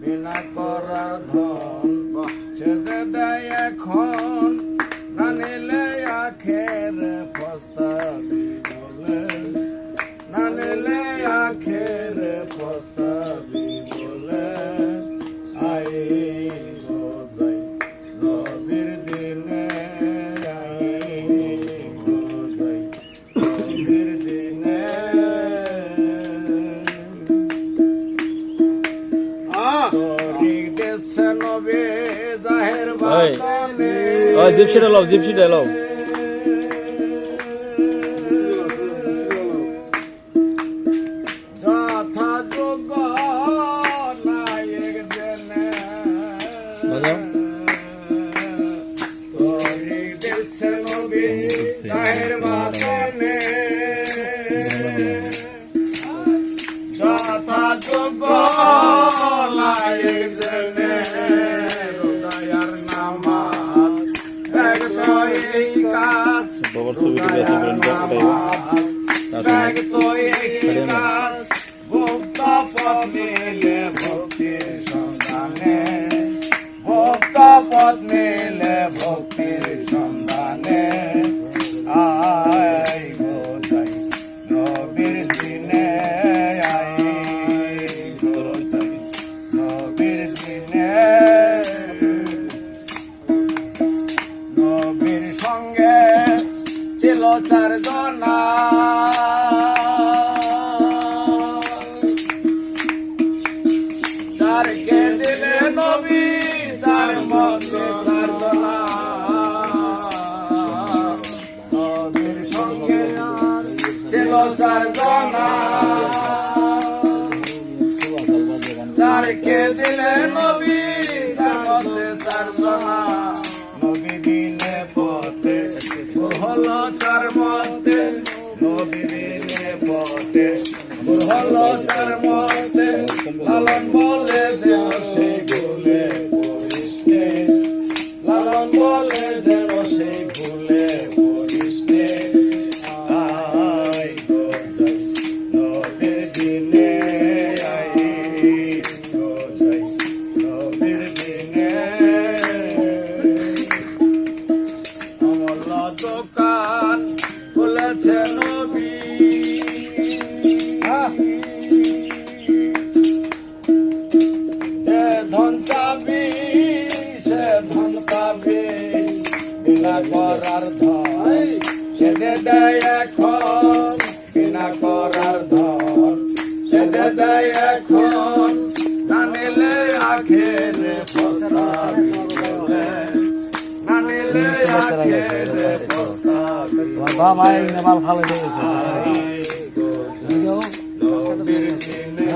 বিনা করার ধন ছেদে দেয় এখন না নিলে আখের পস্তাবি বলে না নিলে আখের পস্তাবি বলে আই যাই রবির দিনে আই যাই রবির দিনে নবে জাহের বাগানে জিপসিটা লাও যথাযোগ্য নায়ক জেনে নবে জাহের বাগানে যথাযোগ্য নায়ক জেনে রোজায়ার নামাজ একশো এই কাজ রোজায়ার নামাজ একশো এই কাজ ভক্ত পথ নিলে ভক্তির সন্ধানে ভক্ত পথ নিলে ভক্তির সন্ধানে আই গো যাই নবীর দিনে আই গো যাই নবীর দিনে নবীর সঙ্গে ছিল চারজনা চারকে দিলে নবী চার মধ্যে চারজনা নবীর সঙ্গে ছিল চারজনা চারকে দিলে নবী চার মধ্যে চারজনা নবী দিনে পথে হলো চার মধ্যে নবী দিনে পথে হলো চার মধ্যে লালন বলে যেন সেই ভুলে পড়িস নে লালন বলে যেন সেই ভুলে পড়িস নে আই গো যাই নবীর দিনে আই গো যাই নবীর দিনে অমূল্য দোকান খুলেছে নবী যে ধন চাবি সে ধন পাবি বিনা করার ধন সে দেয় এখন বিনা করার ধন সে দেয় এখন না নিলে আখের পস্তাবি বলে না নিলে আখের পস্তাবি বাবা এই নেপাল ভালো লেগেছে নবীর দিনে